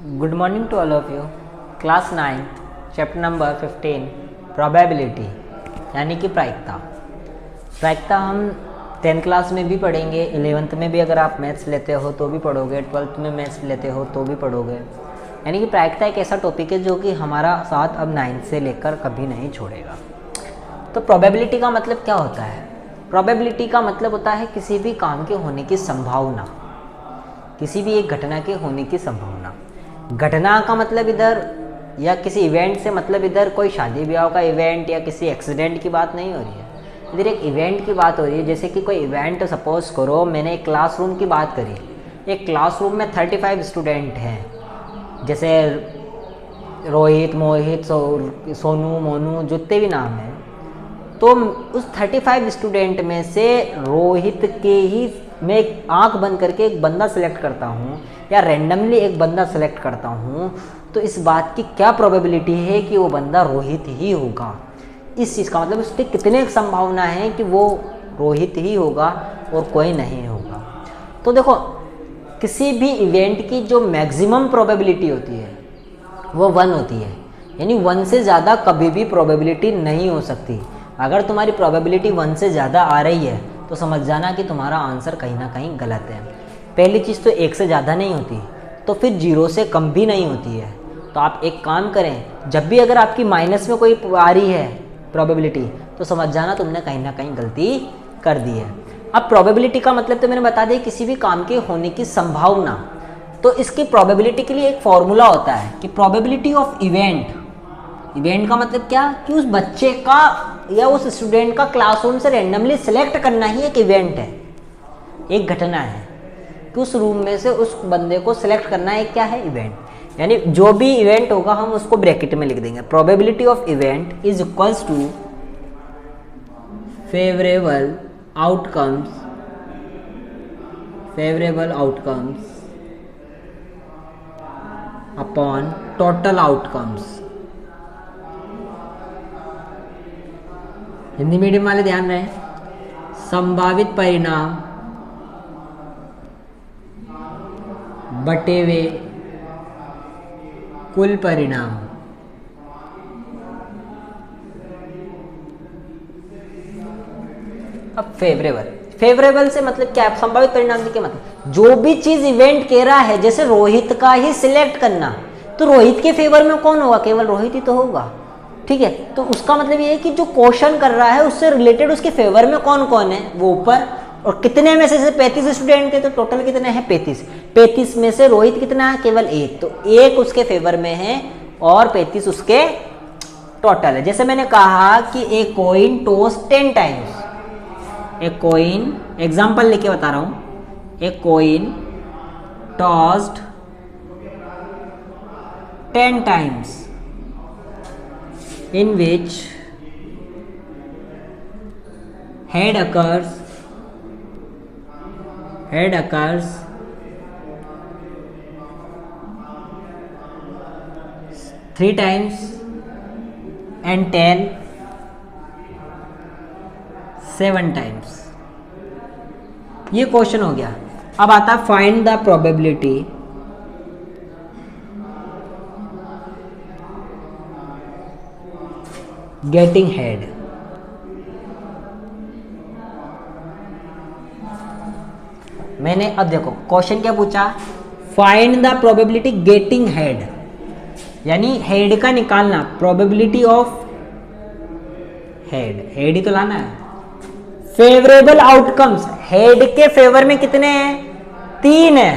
Good morning to all of you. Class 9th, chapter number 15, probability यानी कि प्रायिकता। प्रायिकता हम 10th क्लास में भी पढ़ेंगे, 11th में भी अगर आप मैथ्स लेते हो तो भी पढ़ोगे, 12th में मैथ्स लेते हो तो भी पढ़ोगे। यानी कि प्रायिकता एक ऐसा टॉपिक है जो कि हमारा साथ अब 9th से लेकर कभी नहीं छोड़ेगा। तो प्रोबेबिलिटी का मतलब क्या होता है? प्रोबेबिलिटी का मतलब होता है किसी भी काम के होने की संभावना, किसी भी एक घटना के होने की संभावना। घटना का मतलब इधर या किसी इवेंट से मतलब इधर कोई शादी ब्याह का इवेंट या किसी एक्सीडेंट की बात नहीं हो रही है, इधर एक इवेंट की बात हो रही है। जैसे कि कोई इवेंट, सपोज करो मैंने एक क्लासरूम की बात करी, एक क्लासरूम में 35 स्टूडेंट हैं, जैसे रोहित, मोहित, सोनू, मोनू, जितने भी नाम हैं। तो उस 35 स्टूडेंट में से रोहित के ही मैं आंख बंद करके एक बंदा सेलेक्ट करता हूँ या रैंडमली एक बंदा सेलेक्ट करता हूँ, तो इस बात की क्या प्रोबेबिलिटी है कि वो बंदा रोहित ही होगा? इस चीज़ का मतलब उसकी कितने संभावना है कि वो रोहित ही होगा और कोई नहीं होगा। तो देखो, किसी भी इवेंट की जो मैक्सिमम प्रोबेबिलिटी होती है वो 1 होती है, यानी 1 से ज़्यादा कभी भी प्रोबेबिलिटी नहीं हो सकती। अगर तुम्हारी प्रोबेबिलिटी 1 से ज़्यादा आ रही है तो समझ जाना कि तुम्हारा आंसर कहीं ना कहीं गलत है। पहली चीज़ तो 1 से ज़्यादा नहीं होती, तो फिर 0 से कम भी नहीं होती है। तो आप एक काम करें, जब भी अगर आपकी माइनस में कोई आ रही है प्रोबेबिलिटी, तो समझ जाना तुमने कहीं ना कहीं गलती कर दी है। अब प्रोबेबिलिटी का मतलब तो मैंने बता दिया, किसी भी काम के होने की संभावना। तो इसकी प्रोबेबिलिटी के लिए एक फॉर्मूला होता है कि प्रोबेबिलिटी ऑफ इवेंट। इवेंट का मतलब क्या कि उस बच्चे का या उस स्टूडेंट का क्लासरूम से रैंडमली सिलेक्ट करना ही एक इवेंट है, एक घटना है कि उस रूम में से उस बंदे को सिलेक्ट करना है, क्या है? इवेंट। यानी जो भी इवेंट होगा हम उसको ब्रैकेट में लिख देंगे। Probability of event is equals to favourable outcomes upon total outcomes. Hindi medium वाले ध्यान रहे, संभावित परिणाम बटे वे कुल परिणाम। अब फेवरेबल से मतलब क्या है? संभावित परिणाम से क्या मतलब? जो भी चीज इवेंट कह रहा है, जैसे रोहित का ही सिलेक्ट करना, तो रोहित के फेवर में कौन होगा? केवल रोहित ही तो होगा, ठीक है। तो उसका मतलब ये है कि जो क्वेश्चन कर रहा है उससे रिलेटेड उसके फेवर में कौन कौन है वो ऊपर। और कितने में से 35 स्टूडेंट थे तो टोटल कितने हैं? 35 में से रोहित कितना है? केवल 1, तो 1 उसके फेवर में है और 35 उसके टोटल है। जैसे मैंने कहा कि ए कॉइन टॉस 10 टाइम्स, एक कॉइन, एग्जाम्पल लेके बता रहा हूं, एक coin tossed 10 times in which head occurs 3 times and tail 7 times। ये क्वेश्चन हो गया। अब आता है find the probability getting head. मैंने अब देखो क्वेश्चन क्या पूछा, find the probability getting head, यानी हेड का निकालना, प्रोबेबिलिटी ऑफ हेड ही तो लाना है। फेवरेबल आउटकम्स, हेड के फेवर में कितने हैं? 3 है।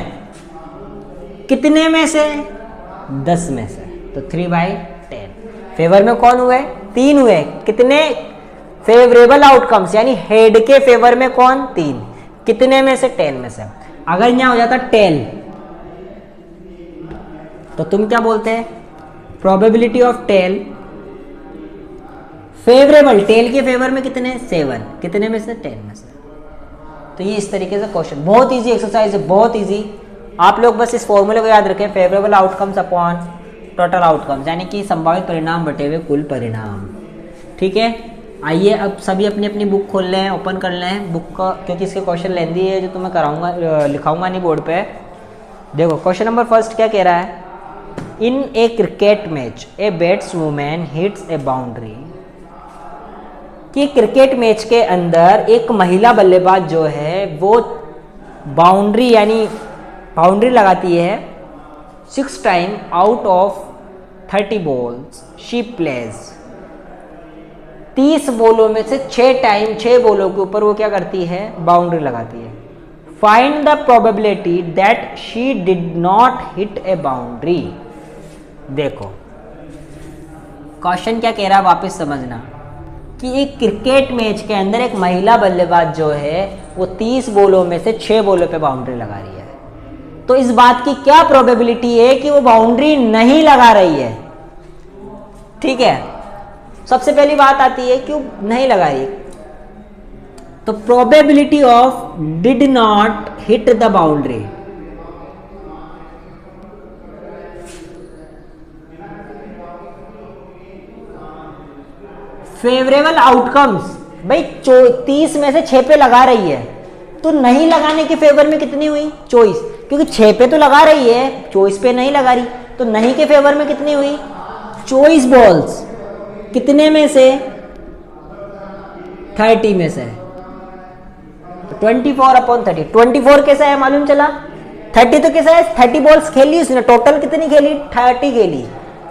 कितने में से? 10 में से, तो 3/10। फेवर में कौन हुए? 3 हुए। कितने? फेवरेबल आउटकम्स, यानी हेड के फेवर में कौन? 3। कितने में से? 10 में से। अगर यहां हो जाता टेल, तो तुम क्या बोलते हैं? Probability of tail favourable, tail के फेवर में कितने? 7। कितने में से? 10 में से। तो ये इस तरीके से क्वेश्चन, बहुत इजी एक्सरसाइज है, बहुत इजी। आप लोग बस इस फॉर्मूले को याद रखें, favourable outcomes upon total outcomes, यानी कि संभावित परिणाम बटे हुए कुल परिणाम, ठीक है। आइए अब सभी अपनी अपनी बुक खोल लें, ओपन कर लें बुक का, क्योंकि इसके क्वेश्चन लेंदी है जो तुम्हें कराऊंगा, लिखाऊंगा नहीं बोर्ड पे। देखो क्वेश्चन नंबर फर्स्ट क्या कह रहा है, इन ए क्रिकेट मैच ए बैट्सवुमैन हिट्स ए बाउंड्री, कि क्रिकेट मैच के अंदर एक महिला बल्लेबाज जो है वो बाउंड्री यानी बाउंड्री लगाती है 6 time out of 30 balls she plays, 30 बॉलों में से 6 बॉलों के ऊपर वो क्या करती है, बाउंड्री लगाती है। Find the probability that she did not hit A boundary. देखो क्वेश्चन क्या कह रहा है, वापस समझना कि एक क्रिकेट मैच के अंदर एक महिला बल्लेबाज जो है वो 30 बॉलों में से 6 बॉलों पे बाउंड्री लगा रही है, तो इस बात की क्या प्रोबेबिलिटी है कि वो बाउंड्री नहीं लगा रही है। ठीक है, सबसे पहली बात आती है कि वो नहीं लगा रही, तो probability of did not hit the boundary, favourable outcomes, भाई 30 में से 6 पे लगा रही है तो नहीं लगाने के फेवर में कितनी हुई, 24, क्योंकि 6 पे तो लगा रही है, 24 पे नहीं लगा रही, तो नहीं के फेवर में कितनी हुई, 24 बॉल्स, कितने में से, 30 में से, तो 24/30, 24 कैसा है मालूम चला, 30 तो कैसा है, 30 बॉल्स खेली उसने, टोटल कितनी खेली, 30 खेली,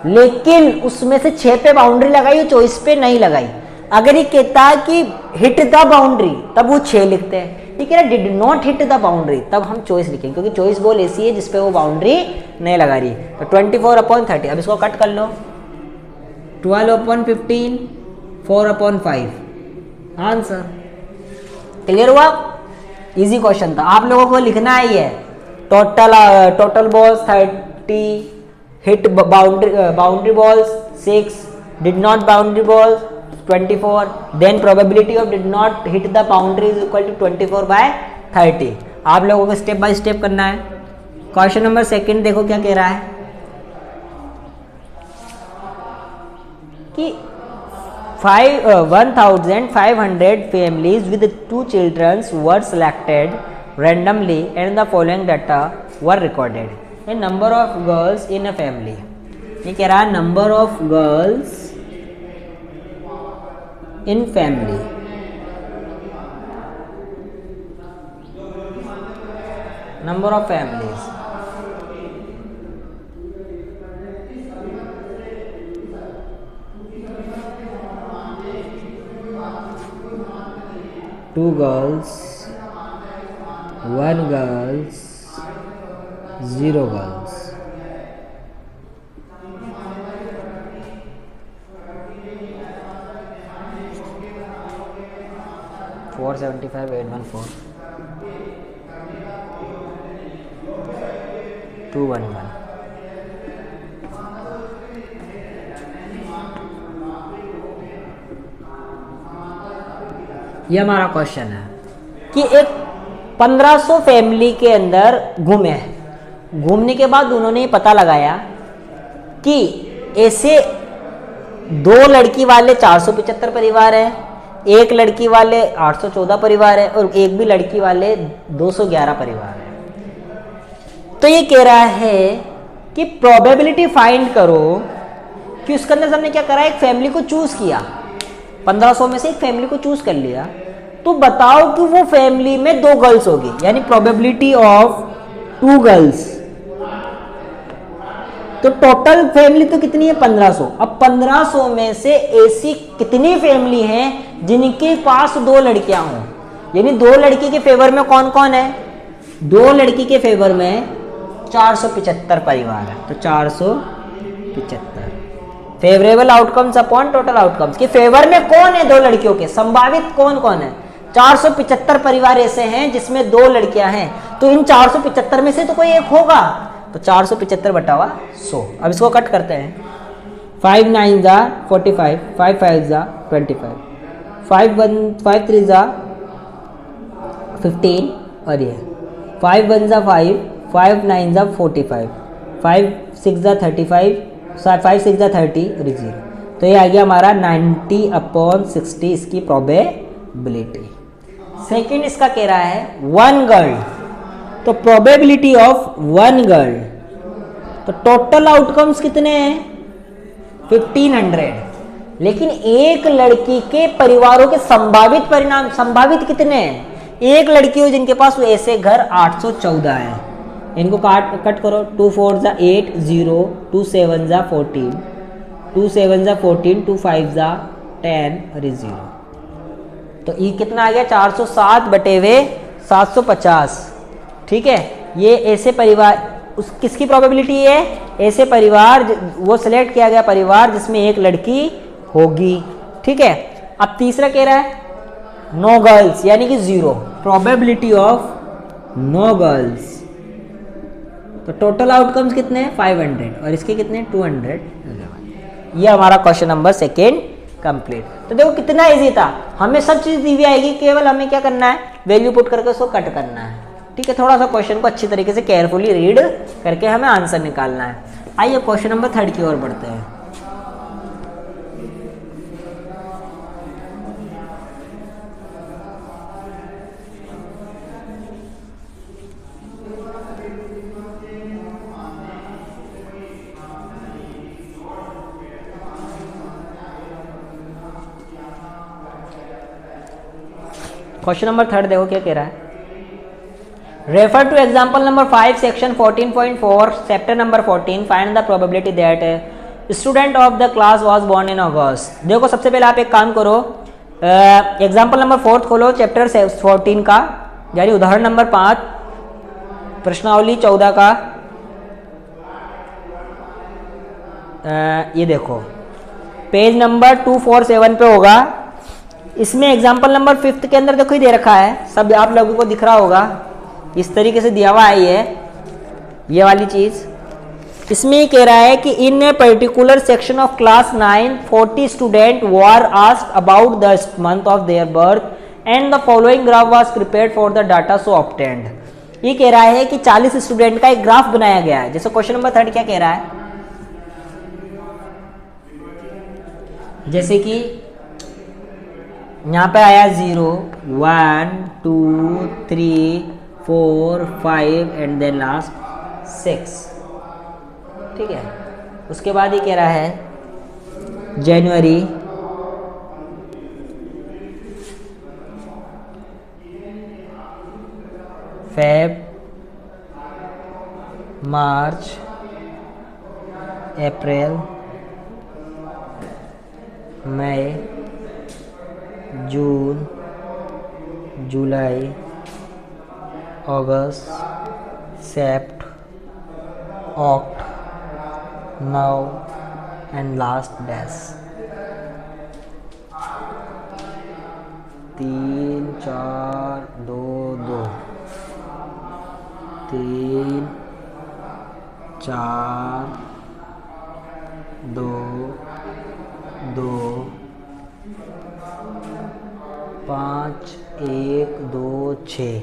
लेकिन उसमें से 6 पे बाउंड्री लगाई, 24 पे नहीं लगाई। अगर ये कहता है कि हिट द बाउंड्री तब वो 6 लिखते हैं, ये कह रहा did not hit the boundary तब हम 24 लिखेंगे, क्योंकि 24 बॉल ऐसी है जिसपे वो बाउंड्री नहीं लगा रही। तो 24/30, अब इसको कट कर लो, 12/15, 4/5, आंसर। क्लियर हुआ, इजी क्वेश्चन था, आप लोगों को लिखना ही है total balls 30, hit boundary balls 6, did not boundary balls 24, then probability of did not hit the boundary is equal to 24/30। आप लोगों को स्टेप बाय स्टेप करना है। क्वेश्चन नंबर 2 देखो क्या कह रहा है कि 1500 families with 2 children were selected randomly and the following data were recorded। A number of girls in a family, ये कह रहा है number of girls in family, number of families, two girls, 1 girls, 0 girls. $475,814 211। ये हमारा question है कि एक 1500 family के अंदर घूमे, घूमने के बाद उन्होंने ये पता लगाया कि ऐसे 2 लड़की वाले 475 परिवार हैं, 1 लड़की वाले 814 परिवार है और 1 भी लड़की वाले 211 परिवार है। तो ये कह रहा है कि प्रोबेबिलिटी फाइंड करो कि उसके अंदर हमने क्या करा, एक फैमिली को चूज किया, 1500 में से एक फैमिली को चूज कर लिया, तो बताओ कि वो फैमिली में 2 गर्ल्स होगी, यानी प्रोबेबिलिटी ऑफ 2 गर्ल्स। तो टोटल फैमिली तो कितनी है, 1500। अब 1500 में से ऐसी कितनी फैमिली हैं जिनके पास 2 लड़कियां हों, यानी 2 लड़की के फेवर में कौन कौन है, 2 लड़की के फेवर में 475 परिवार है। तो 475 favourable outcomes upon total outcomes के फेवर में कौन है, 2 लड़कियों के, संभावित कौन कौन है, 475 परिवार ऐसे हैं जिसमें 2 लड़कियां हैं, तो इन 475 में से तो कोई एक होगा, तो 475/100। अब इसको कट करते हैं, 5 9 जा 45, 5 5 जा 25, 5 3 जा 15 और ये 5 1 जा 5, 5 9 जा 45, 5 6 जा 35, 5 6 जा 30 और 0। तो ये आ गया हमारा 90/60 इसकी प्रोबेबिलिटी। सेकंड इसका कह रहा है 1 गर्ल, तो प्रोबेबिलिटी ऑफ 1 गर्ल तो टोटल आउटकम्स कितने हैं 1500। लेकिन एक लड़की के परिवारों के संभावित परिणाम संभावित कितने हैं, एक लड़की हो जिनके पास ऐसे घर 814 है। इनको कट करो, 2 4 जा 8 0, 2 7 जा 14, 2 7 जा 14, 2 5 जा 10 और 0। तो ये कितना आ गया 407 बटे हुए 750। ठीक है, ये ऐसे परिवार उस किसकी प्रोबेबिलिटी है, ऐसे परिवार वो सिलेक्ट किया गया परिवार जिसमें एक लड़की होगी। ठीक है, अब तीसरा कह रहा है नो गर्ल्स यानी कि 0, प्रोबेबिलिटी ऑफ नो गर्ल्स। तो टोटल आउटकम्स कितने हैं 500 और इसके कितने 200। ये हमारा क्वेश्चन नंबर 2 कंप्लीट। तो देखो कितना इजी था, हमें सब चीज दी हुई आएगी, केवल हमें क्या करना है वैल्यू पुट करके उसको कट करना है। ठीक है, थोड़ा सा क्वेश्चन को अच्छी तरीके से केयरफुली रीड करके हमें आंसर निकालना है। आइए क्वेश्चन नंबर 3 की ओर बढ़ते हैं। क्वेश्चन नंबर 3 देखो क्या कह रहा है, refer to example number 5 section 14.4 chapter number 14 find the probability that student of the class was born in August. देखो सबसे पहले आप एक काम करो, एग्जाम्पल नंबर 4 खोलो चैप्टर 14 का, यानी उदाहरण नंबर 5 प्रश्नावली 14 का। ये देखो पेज नंबर 247 पे होगा। इसमें एग्जाम्पल नंबर 5 के अंदर देखो ही दे रखा है, सब आप लोगों को दिख रहा होगा, इस तरीके से दिया हुआ है ये वाली चीज। इसमें ये कह रहा है कि in a particular section of class 9 40 student were asked about the month of their birth and the following graph was prepared for the data so obtained. ये कह रहा है कि 40 स्टूडेंट का एक ग्राफ बनाया गया है। जैसे क्वेश्चन नंबर 3 क्या कह रहा है, जैसे कि यहाँ पे आया 0 1 2 3 4 5 एंड देन लास्ट 6। ठीक है, उसके बाद ही कह रहा है जनवरी, फेब, मार्च, अप्रैल, मई, जून, जुलाई, अगस्त, सेप्ट, ऑक्ट, नव एंड लास्ट डैश। 3 4 2 2 3 4 2 2 5 1 2 6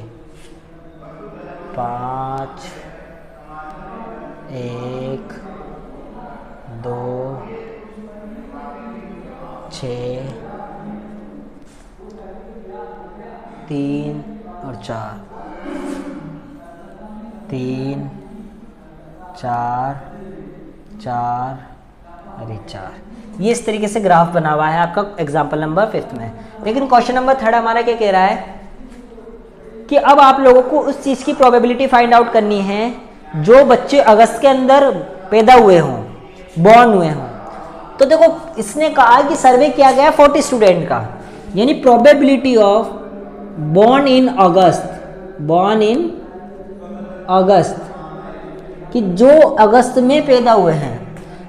5 1 2 6 3 और 4 3 4 4 और 4। ये इस तरीके से ग्राफ बना हुआ है आपका एग्जाम्पल नंबर 5 में। लेकिन क्वेश्चन नंबर 3 हमारा क्या कह रहा है कि अब आप लोगों को उस चीज़ की प्रोबेबिलिटी फाइंड आउट करनी है जो बच्चे अगस्त के अंदर पैदा हुए हों, बॉर्न हुए हों। तो देखो इसने कहा कि सर्वे किया गया 40 स्टूडेंट का, यानी प्रोबेबिलिटी ऑफ बॉर्न इन अगस्त कि जो अगस्त में पैदा हुए हैं।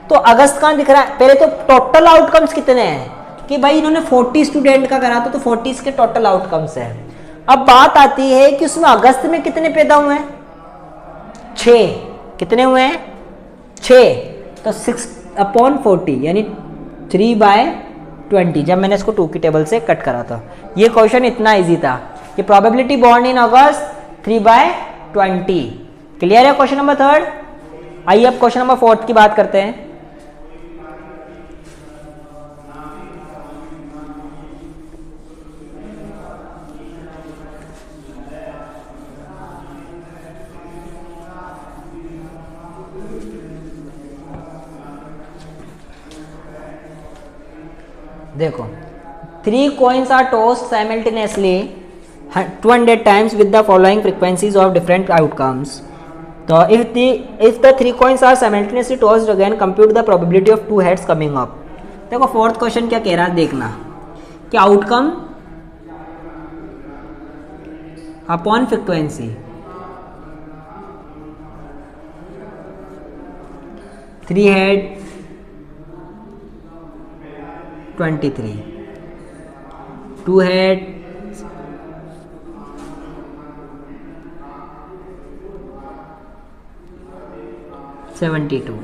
तो अगस्त कहाँ दिख रहा है, पहले तो टोटल आउटकम्स कितने हैं कि भाई इन्होंने 40 स्टूडेंट का करा तो 40 के टोटल आउटकम्स है। अब बात आती है कि उसमें अगस्त में कितने पैदा हुए हैं, 6। कितने हुए हैं 6, तो 6/40 यानी 3/20। जब मैंने इसको 2 की टेबल से कट करा था, ये क्वेश्चन इतना इजी था कि probability born in August 3/20। Clear है क्वेश्चन नंबर 3। आइए अब क्वेश्चन नंबर 4 की बात करते हैं। देखो 3 coins are tossed simultaneously 200 times with the following frequencies of different outcomes. तो if the 3 coins are simultaneously tossed again, compute the probability of 2 heads coming up. देखो फोर्थ क्वेश्चन क्या कह रहा है देखना कि outcome upon frequency, 3 head 23, 2 head 72,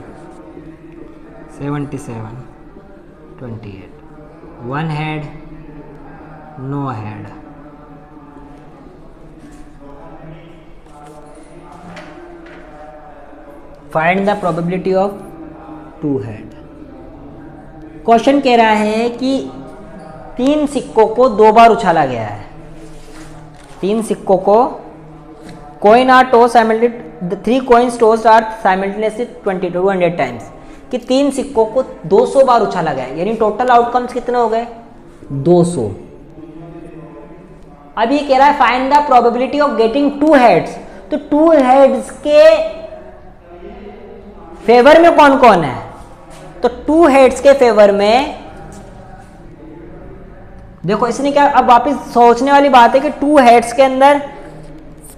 77, 28, 1 head, no head. Find the probability of 2 head. Question कह रहा है कि 3 सिक्कों को 2 बार उछाला गया है। 3 सिक्कों को coin are tossed simultaneously, 3 coins tossed are simultaneously 200 times, कि 3 सिक्कों को 200 बार उछाला गया है, यानी टोटल आउटकम्स कितने हो गए 200। अब ये कह रहा है find the probability of getting 2 heads. तो 2 हेड्स के फेवर में कौन कौन है? तो 2 हेड्स के फेवर में देखो इसने क्या, अब वापस सोचने वाली बात है कि 2 हेड्स के अंदर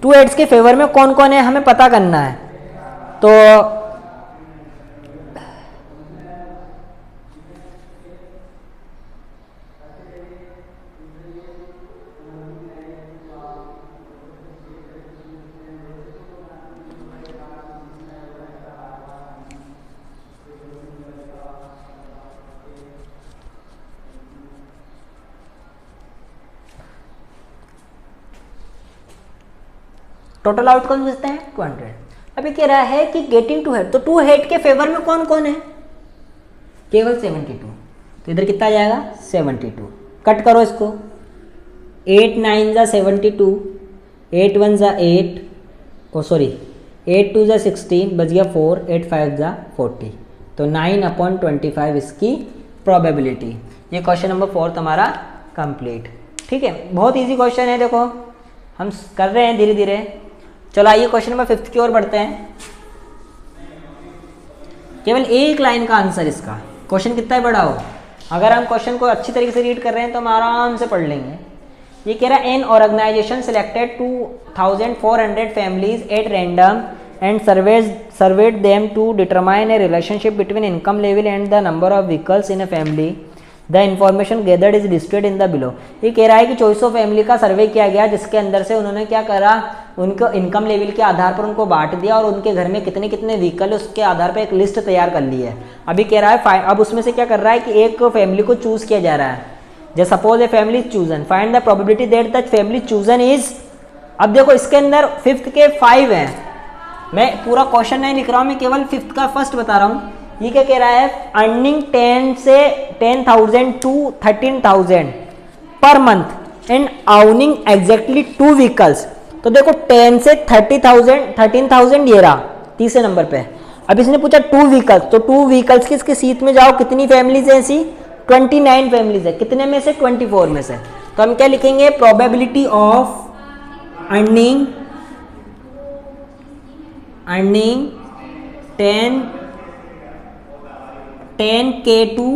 2 हेड्स के फेवर में कौन कौन है हमें पता करना है। तो टोटल आउटकम कितने हैं 200। अभी कह रहा है कि गेटिंग 2 हेड, तो 2 हेड के फेवर में कौन कौन है केवल 72। तो इधर कितना जाएगा 72, कट करो इसको, 8 9 जा 72, 8 1 जा 8, ओ सॉरी 8 2 जा 16, बच गया 4, 8 5 जा 40। तो 9/25 इसकी प्रोबेबिलिटी। ये क्वेश्चन नंबर 4 तुम्हारा कंप्लीट। ठीक है, बहुत इजी क्वेश्चन है, देखो हम कर रहे हैं धीरे धीरे। चलो आइए क्वेश्चन नंबर 5 की ओर बढ़ते हैं। केवल एक लाइन का आंसर इसका, क्वेश्चन कितना ही बड़ा हो, अगर हम क्वेश्चन को अच्छी तरीके से रीड कर रहे हैं तो हम आराम से पढ़ लेंगे। ये कह रहा है an organisation selected 2400 families at random and surveyed them to determine a relationship between income level and the number of vehicles in a family. The information gathered is listed in the below. ये कह रहा है कि 2400 family का सर्वे किया गया, जिसके अंदर से उन्होंने क्या करा, उनको इनकम लेवल के आधार पर उनको बांट दिया और उनके घर में कितने कितने व्हीकल है उसके आधार पर एक लिस्ट तैयार कर ली है। अभी कह रहा है अब उसमें से क्या कर रहा है कि एक फैमिली को चूज किया जा रहा है। जैसे suppose a family chosen, find the probability that the family chosen is. अब देखो इसके अंदर 5th के 5 हैं, मैं पूरा क्वेश्चन नहीं लिख रहा हूँ, मैं केवल 5th का फर्स्ट बता रहा हूँ। ये क्या कह रहा है, earning 10,000 to 13,000 per month and owning exactly 2 vehicles. तो देखो 10 से 13,000 ये रहा तीसरे नंबर पे। अब इसने पूछा 2 व्हीकल्स, तो 2 व्हीकल्स किसके सीट में जाओ, कितनी फैमिलीज है ऐसी 29 फैमिलीज है, कितने में से 24 में से। तो हम क्या लिखेंगे, probability of earning 10K to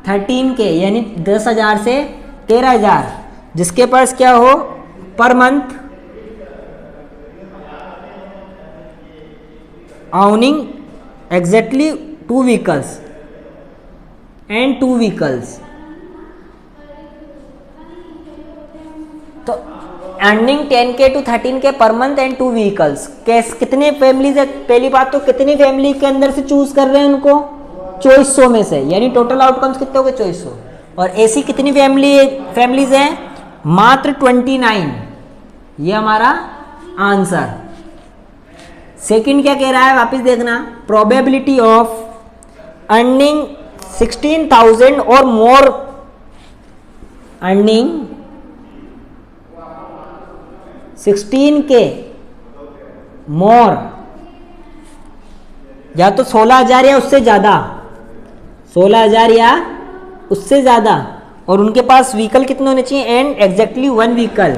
13K, यानी 10,000 से 13,000, जिसके पास क्या हो per month owning exactly 2 vehicles and 2 vehicles. तो earning 10K to 13K per month and 2 vehicles, कितने फैमिलीज है, पहली बात तो कितनी फैमिली के अंदर से चूज कर रहे हैं उनको 2400 में से, यानी टोटल आउटकम्स कितने हो गए 2400। और ऐसी कितनी फैमिलीज हैं, मात्र 29। ये हमारा आंसर। सेकंड क्या कह रहा है, वापस देखना, प्रोबेबिलिटी ऑफ अर्निंग 16,000 और मोर, अर्निंग 16K मोर, या तो 16,000 या उससे ज्यादा, 16,000 या उससे ज़्यादा और उनके पास व्हीकल कितने होने चाहिए, and exactly one vehicle,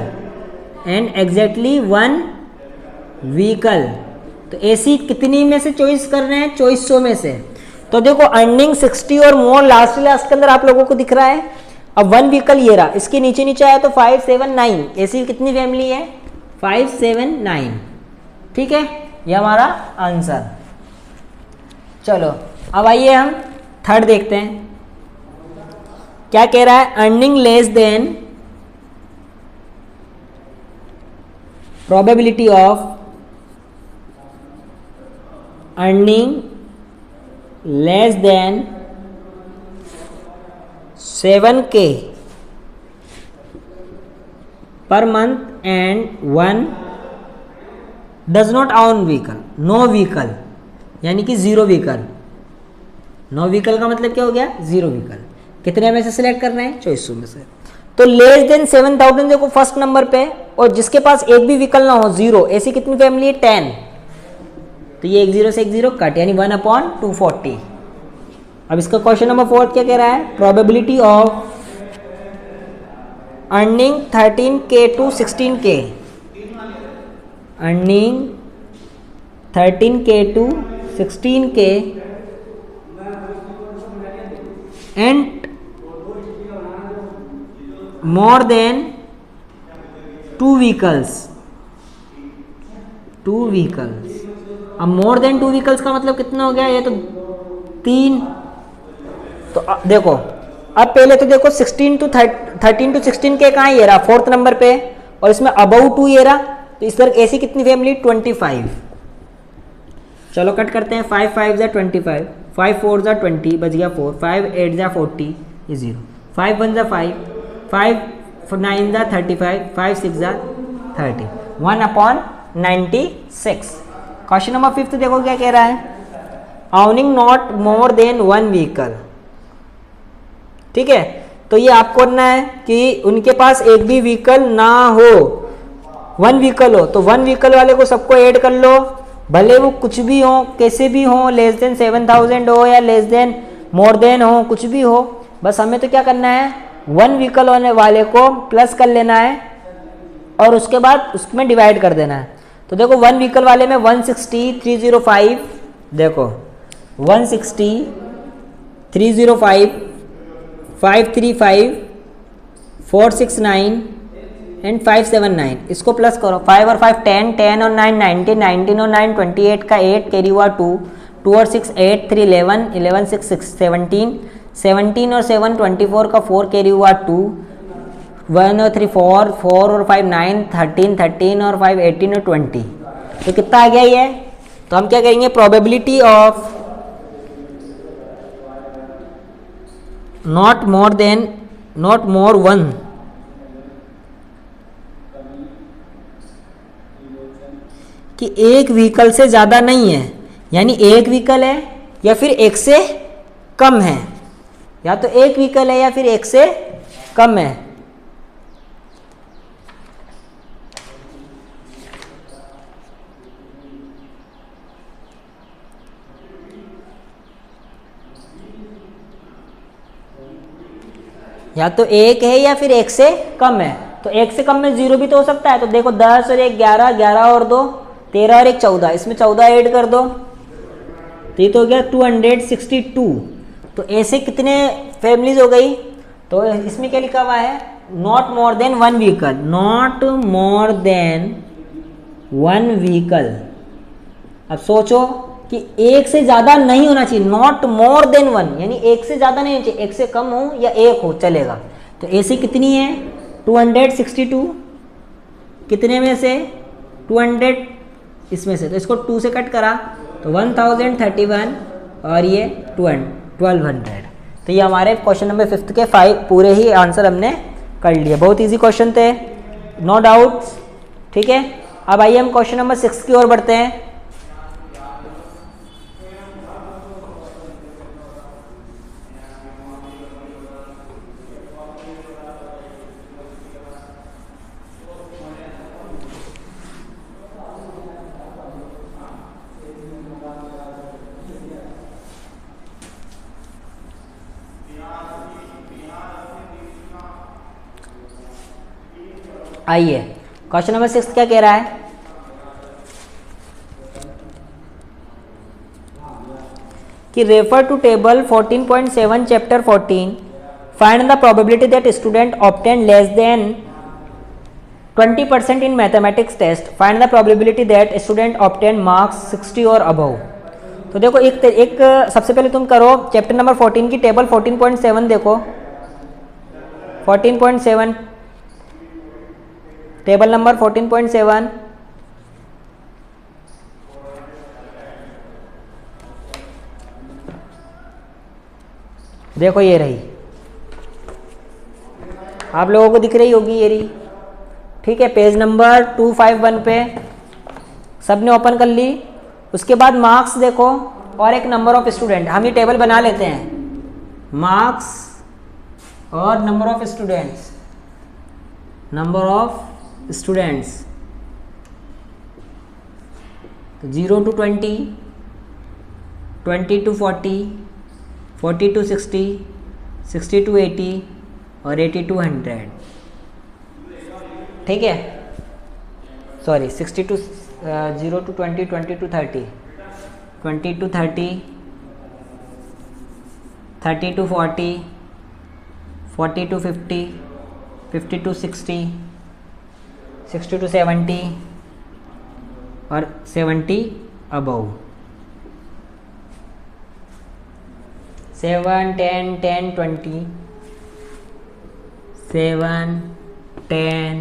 and exactly one vehicle. तो ऐसी कितनी में से चॉइस कर रहे हैं, चॉइसों में से। तो देखो अर्निंग 60 और मोर लास्ट के अंदर आप लोगों को दिख रहा है। अब वन व्हीकल ये रहा, इसके नीचे नीचे आया तो 5 7 9, ऐसी कितनी फैमिली है, 5 7 9। ठीक है, ये हमारा आंसर। चलो अब आइए हम थर्ड देखते हैं क्या कह रहा है। Earning less than probability of earning less than 7K per month and one does not own vehicle, no vehicle, यानी कि जीरो व्हीकल। नो व्हीकल का मतलब क्या हो गया, जीरो व्हीकल। कितने में से सिलेक्ट करना है, चॉइस में से। तो लेस देन 7000 देखो फर्स्ट नंबर पे, और जिसके पास एक भी व्हीकल ना हो, जीरो, ऐसी कितनी फैमिली है, 10। तो ये एक जीरो से एक जीरो कट, यानी 1/240। अब इसका क्वेश्चन नंबर 4 क्या कह रहा है, probability of earning 13K to 16K, earning 13K to 16K and more than two vehicles, two vehicles. अब मोर देन टू व्हीकल्स का मतलब कितना हो गया, ये तो 3। तो देखो अब पहले तो देखो 13 to 16K कहाँ ये रहा, 4th नंबर पे, और इसमें अबाउ 2 ये रहा, तो इस तरह ऐसी कितनी फैमिली, 25। चलो कट करते हैं, 5 5 जा 25, 5 4 जा 20, बच गया 4, 5 8 जा 40, ये 0, 5 1 जा 5, 5 9 जा 35, 5 6 जा 30, 1/96। क्वेश्चन नंबर 5 देखो क्या कह रहा है, owning not more than one vehicle. ठीक है, तो ये आपको करना है कि उनके पास एक भी व्हीकल ना हो, वन व्हीकल हो। तो वन व्हीकल वाले को सबको ऐड कर लो, भले वो कुछ भी हो, कैसे भी हो, लेस देन 7000 हो या लेस देन मोर देन हो, कुछ भी हो, बस हमें तो क्या करना है, वन व्हीकल होने वाले को प्लस कर लेना है और उसके बाद उसमें डिवाइड कर देना है। तो देखो वन व्हीकल वाले में 160 305, देखो 160 305 535 469 एंड 579, इसको प्लस करो, 5 और 5 10, 10 और 9 19, 19 और 9 28 का 8 कैरी हुआ 2, 2 और 6 8, 3 11, 11 6 6 17, 17 और 7 24 का 4 कैरी हुआ 2, 1 और 3 4, 4 और 5 9, 13, 13 और 5 18 और 20। तो कितना आ गया ये, तो हम क्या करेंगे, probability of not more one, कि एक व्हीकल से ज़्यादा नहीं है, यानी एक व्हीकल है या फिर एक से कम है, या तो एक व्हीकल है या फिर एक से कम है। या तो एक है या फिर एक से कम है। तो एक से कम में जीरो भी तो हो सकता है। तो देखो 10 और 1 11, 11 और 2 13 और 1 14, इसमें 14 ऐड कर दो, तो ये तो हो गया 262। तो ऐसे कितने फैमिलीज हो गई, तो इसमें क्या लिखा हुआ है, not more than one vehicle, not more than one vehicle. अब सोचो कि एक से ज़्यादा नहीं होना चाहिए, नॉट मोर देन वन, यानी एक से ज़्यादा नहीं होना चाहिए, एक से कम हो या एक हो चलेगा। तो ऐसी कितनी है, 262, कितने में से 200 इसमें से, तो इसको 2 से कट करा तो 1031 और ये 1200। तो ये हमारे क्वेश्चन नंबर 5 के 5 पूरे ही आंसर हमने कर लिए। बहुत इजी क्वेश्चन थे, नो डाउट्स। ठीक है, अब आइए हम क्वेश्चन नंबर 6 की ओर बढ़ते हैं। आइए क्वेश्चन नंबर 6 क्या कह रहा है कि refer to table 14.7 chapter 14, find the probability that student obtain less than 20% in mathematics test, find the probability that student obtain marks 60 और अबव। तो देखो एक सबसे पहले तुम करो चैप्टर नंबर 14 की टेबल 14.7 देखो, 14.7 टेबल नंबर 14.7 देखो, ये रही, आप लोगों को दिख रही होगी, ये रही, ठीक है। पेज नंबर 251 पे सबने ओपन कर ली। उसके बाद मार्क्स देखो और एक नंबर ऑफ स्टूडेंट, हम ये टेबल बना लेते हैं, मार्क्स और number of students, number of students 0 to 20, 20 to 40, 40 to 60, 60 to 80 और 80 to 100, ठीक है। Sorry 60 to 0 to 20, 20 to 30, 20 to 30, 30 to 40, 40 to 50, 50 to 60, 60 to 70 और 70 अबव। 7, 10, 10, 20, 7, 10,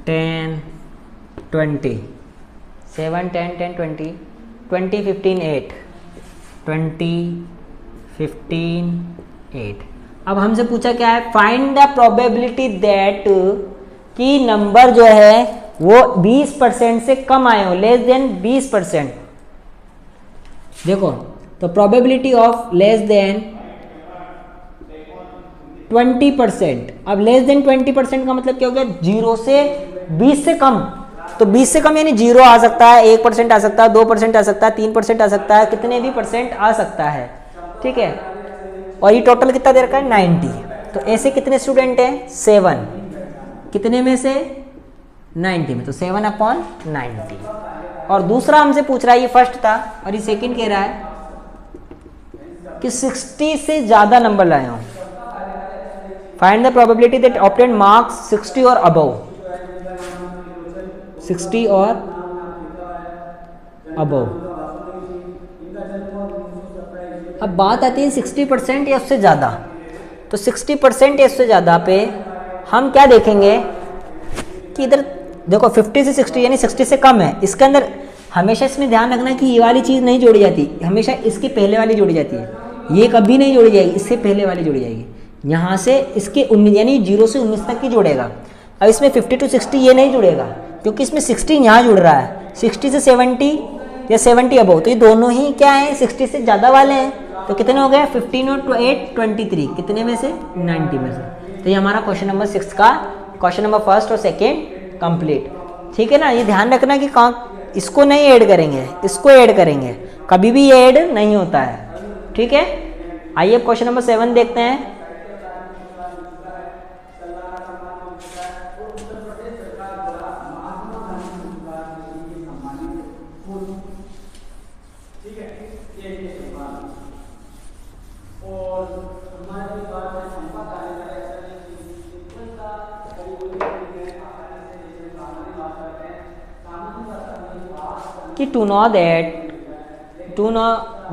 10, 20, 7, 10, 10, 20, 20, 15, 8, 20, 15, 8। अब हमसे पूछा क्या है, फाइंड द प्रोबेबिलिटी दैट कि नंबर जो है वो 20% से कम आए हो, लेस देन 20%। देखो तो प्रोबेबिलिटी ऑफ लेस देन 20%। अब लेस देन 20% का मतलब क्या हो गया, 0 से 20 से कम। तो 20 से कम यानी 0 आ सकता है, 1% आ सकता है, 2% आ सकता है, 3% आ सकता है, कितने भी परसेंट आ सकता है, ठीक है। और ये टोटल कितना दे रखा है, 90। तो ऐसे कितने स्टूडेंट हैं, 7, कितने में से 90 में, तो 7/90। और दूसरा हमसे पूछ रहा है, ये फर्स्ट था और ये सेकंड कह रहा है कि 60 से ज्यादा नंबर लाए हो। Find the probability that obtain marks 60 और अबव, 60 और अबव। अब बात आती है 60% या उससे ज़्यादा। तो 60% या उससे ज़्यादा पे हम क्या देखेंगे कि इधर देखो 50 से 60 यानी 60 से कम है। इसके अंदर हमेशा इसमें ध्यान रखना कि ये वाली चीज़ नहीं जोड़ी जाती, हमेशा इसके पहले वाली जोड़ी जाती है। ये कभी नहीं जोड़ी जाएगी, इससे पहले वाली जोड़ी जाएगी। यहाँ से इसके 19 यानी 0 से 19 तक की जोड़ेगा। अब इसमें 50 to 60 ये नहीं जुड़ेगा क्योंकि इसमें 60 यहाँ जुड़ रहा है, 60 से 70 या 70 अबव। तो ये दोनों ही क्या है, 60 से ज़्यादा वाले हैं। तो कितने हो गए, 15 और 8 23, कितने में से, 90 में से। तो ये हमारा क्वेश्चन नंबर 6 का क्वेश्चन नंबर फर्स्ट और सेकेंड कंप्लीट, ठीक है ना। ये ध्यान रखना कि कहाँ इसको नहीं ऐड करेंगे, इसको ऐड करेंगे, कभी भी ये ऐड नहीं होता है, ठीक है। आइए क्वेश्चन नंबर 7 देखते हैं। कि to know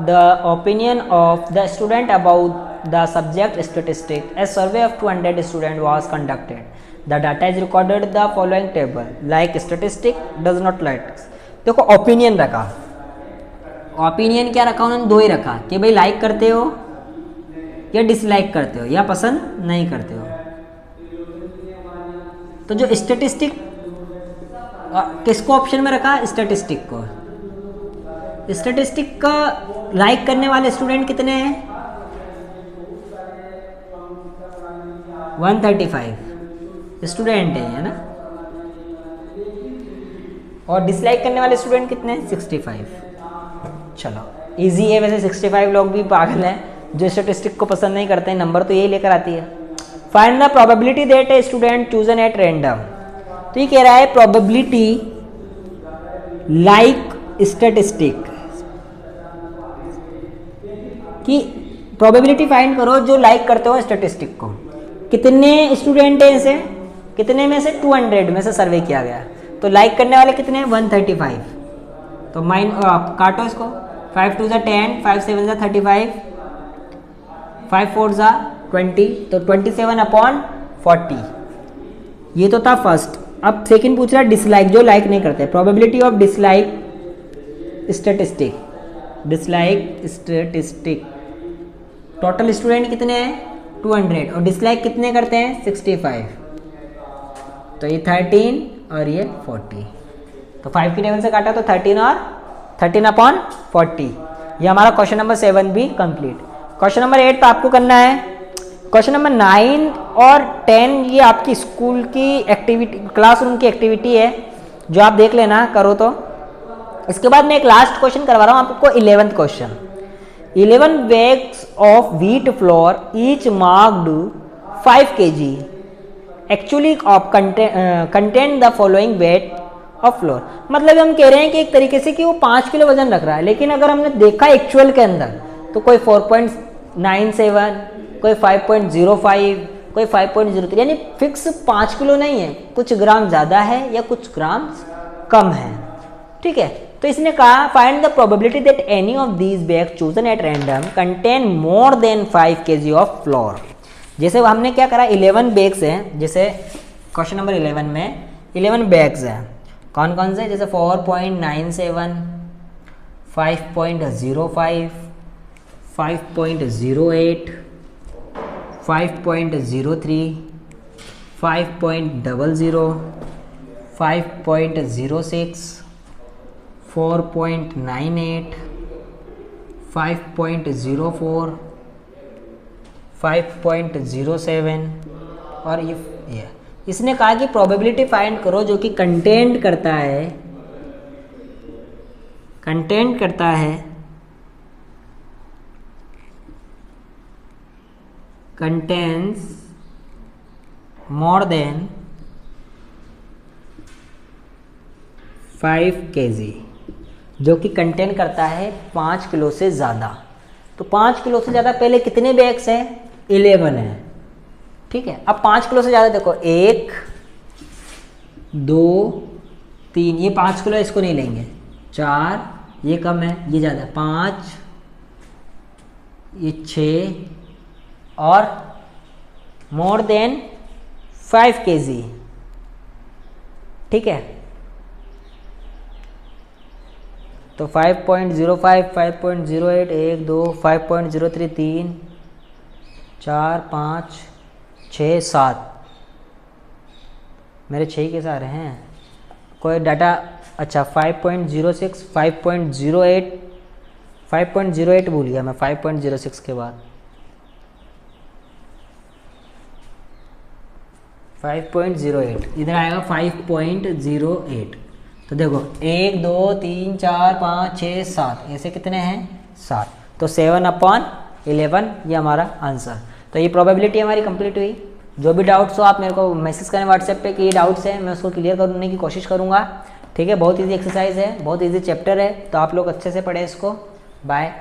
the opinion of the student about the subject statistic, a survey of 200 students was conducted. The data is recorded in the following table. Like statistic does not like. देखो opinion रखा, opinion क्या रखा उन्होंने, दो ही रखा कि भाई like करते हो या डिसलाइक करते हो या पसंद नहीं करते हो। तो जो स्टैटिस्टिक किसको ऑप्शन में रखा, स्टैटिस्टिक को। स्टैटिस्टिक का लाइक करने वाले स्टूडेंट कितने हैं, 135 स्टूडेंट है ना। और डिसलाइक करने वाले स्टूडेंट कितने हैं, 65। चलो इजी है, वैसे 65 लोग भी पागल हैं जो स्टैटिस्टिक को पसंद नहीं करते हैं, नंबर तो यही लेकर आती है। Find the probability that a student chosen at random, तो ये कह रहा है प्रोबेबिलिटी लाइक स्टैटिस्टिक, कि प्रोबेबिलिटी फाइंड करो जो लाइक करते हो स्टैटिस्टिक को। कितने स्टूडेंट हैं इसे, कितने में से 200 में से सर्वे किया गया, तो लाइक करने वाले कितने हैं 135। तो काटो इसको, 5 2 10, 5 7 35, 5 4 20, तो 27/40। ये तो था फर्स्ट। अब सेकंड पूछ रहा है डिसलाइक, जो लाइक नहीं करते, probability of dislike statistic, dislike statistic. Total student कितने हैं 200 और डिसलाइक कितने करते हैं 65, तो ये 13 और ये 40, तो 5 की टेबल से काटा तो 13 और 13/40। ये हमारा क्वेश्चन नंबर 7 भी कंप्लीट। क्वेश्चन नंबर 8 तो आपको करना है। क्वेश्चन नंबर 9 और 10 ये आपकी स्कूल की एक्टिविटी, क्लासरूम की एक्टिविटी है, जो आप देख लेना करो तो। इसके बाद मैं एक लास्ट क्वेश्चन करवा रहा हूँ आपको, 11th question. 11 bags of wheat flour each marked 5 kg actually contain the following weight of flour। मतलब हम कह रहे हैं कि एक तरीके से कि वो 5 किलो वजन रख रहा है, लेकिन अगर हमने देखा एक्चुअल के अंदर तो कोई 4.97, कोई 5.05, कोई 5.03, यानी फिक्स 5 किलो नहीं है, कुछ ग्राम ज़्यादा है या कुछ ग्राम कम है। ठीक है, तो इसने कहा find the probability that any of these bag chosen at random contain more than 5 kg of floor. जैसे हमने क्या करा, 11 बैग्स हैं, जैसे क्वेश्चन नंबर 11 में 11 बैग्स हैं, कौन कौन से, जैसे 4.97, 5.05, 5.08, 5.03, 5.00, 5.06, 4.98, 5.04, 5.07 और ये इसने कहा कि प्रोबेबिलिटी फाइंड करो जो कि कंटेंट करता है कंटेन्स मोर देन 5 kg, जो कि कंटेन करता है 5 किलो से ज़्यादा। तो 5 किलो से ज़्यादा पहले कितने बैग्स हैं, 11 है। ठीक है, अब 5 किलो से ज़्यादा देखो, 1 2 3, ये 5 किलो इसको नहीं लेंगे, 4 ये कम है, ये ज़्यादा 5, ये 6 और मोर देन 5 kg। ठीक है, तो 5.05, 5.08, 1 2, 5.03, 3 4 5 6 7, मेरे 6 के सारे हैं, कोई डाटा अच्छा 5.06, 5.08, 5.08 भूल गया मैं, 5.06 के बाद 5.08, इधर आएगा 5.08। तो देखो 1 2 3 4 5 6 7, ऐसे कितने हैं 7, तो 7/11 ये हमारा आंसर। तो ये प्रोबेबिलिटी हमारी कंप्लीट हुई। जो भी डाउट्स हो आप मेरे को मैसेज करें व्हाट्सएप पे कि ये डाउट्स हैं, मैं उसको क्लियर करने की कोशिश करूँगा। ठीक है, बहुत ईजी एक्सरसाइज है, बहुत ईजी चैप्टर है, तो आप लोग अच्छे से पढ़ें इसको। बाय।